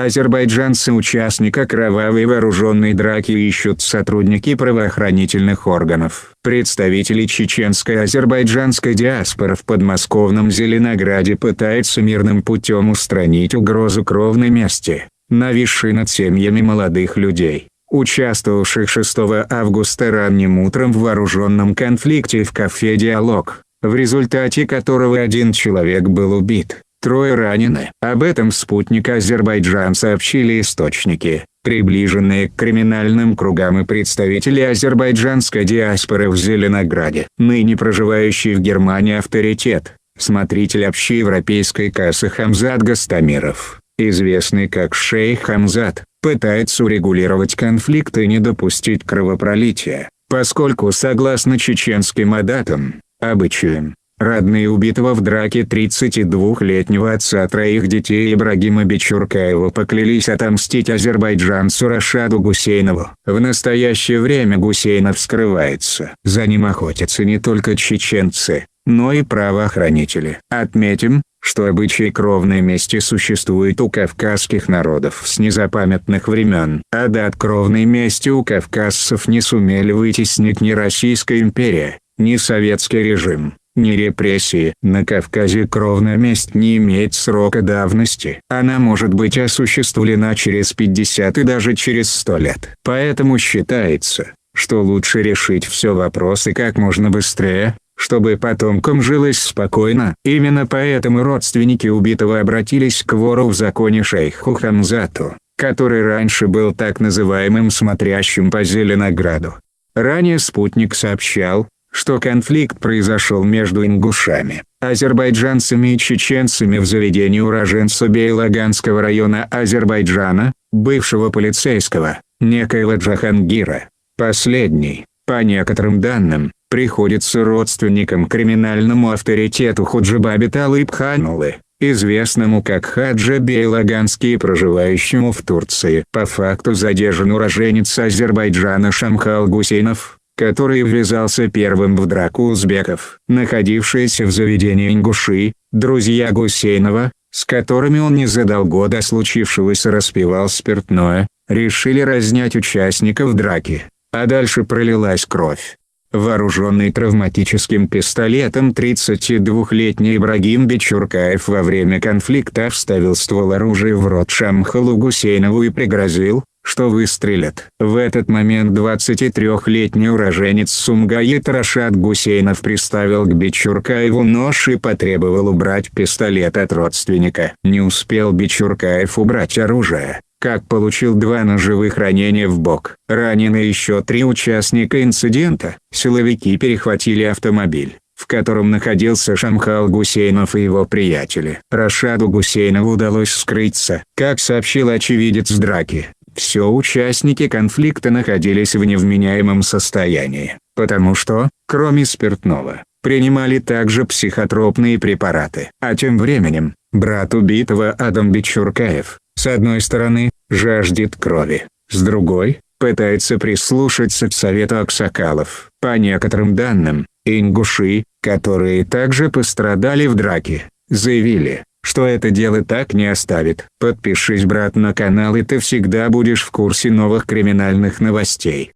Азербайджанцы участника кровавой вооруженной драки ищут сотрудники правоохранительных органов. Представители чеченской азербайджанской диаспоры в подмосковном Зеленограде пытаются мирным путем устранить угрозу кровной мести, нависшей над семьями молодых людей, участвовавших 6 августа ранним утром в вооруженном конфликте в кафе «Диалог», в результате которого 1 человек был убит, 3 ранены. Об этом «Спутник Азербайджан» сообщили источники, приближенные к криминальным кругам и представители азербайджанской диаспоры в Зеленограде. Ныне проживающий в Германии авторитет, смотритель общеевропейской кассы Хамзат Гастамиров, известный как Шейх Хамзат, пытается урегулировать конфликт и не допустить кровопролития, поскольку согласно чеченским адатам, обычаям, родные убитого в драке 32-летнего отца 3 детей Ибрагима Бичуркаева поклялись отомстить азербайджанцу Рашаду Гусейнову. В настоящее время Гусейнов скрывается. За ним охотятся не только чеченцы, но и правоохранители. Отметим, что обычай кровной мести существует у кавказских народов с незапамятных времен. А дат кровной мести у кавказцев не сумели вытеснить ни Российская империя, ни советский режим, ни репрессии. На Кавказе кровная месть не имеет срока давности. Она может быть осуществлена через 50 и даже через 100 лет. Поэтому считается, что лучше решить все вопросы как можно быстрее, чтобы потомкам жилось спокойно. Именно поэтому родственники убитого обратились к вору в законе шейху Хамзату, который раньше был так называемым смотрящим по Зеленограду. Ранее «Спутник» сообщал, что конфликт произошел между ингушами, азербайджанцами и чеченцами в заведении уроженца Бейлаганского района Азербайджана, бывшего полицейского, некоего Джахангира. Последний, по некоторым данным, приходится родственником криминальному авторитету Худжибаби Талыбханулы, известному как Хаджа Бейлаганский и проживающему в Турции. По факту задержан уроженец Азербайджана Шамхал Гусейнов, который ввязался первым в драку узбеков. Находившиеся в заведении ингуши, друзья Гусейнова, с которыми он незадолго до случившегося распивал спиртное, решили разнять участников драки, а дальше пролилась кровь. Вооруженный травматическим пистолетом 32-летний Ибрагим Бичуркаев во время конфликта вставил ствол оружия в рот Шамхалу Гусейнову и пригрозил, что выстрелят. В этот момент 23-летний уроженец Сумгаит Рашад Гусейнов приставил к Бичуркаеву нож и потребовал убрать пистолет от родственника. Не успел Бичуркаев убрать оружие, как получил 2 ножевых ранения в бок. Ранены еще 3 участника инцидента. Силовики перехватили автомобиль, в котором находился Шамхал Гусейнов и его приятели. Рашаду Гусейнову удалось скрыться. Как сообщил очевидец драки, все участники конфликта находились в невменяемом состоянии, потому что, кроме спиртного, принимали также психотропные препараты. А тем временем, брат убитого Адам Бичуркаев, с одной стороны, жаждет крови, с другой, пытается прислушаться к совету аксакалов. По некоторым данным, ингуши, которые также пострадали в драке, заявили, что это дело так не оставит. Подпишись, брат, на канал, и ты всегда будешь в курсе новых криминальных новостей.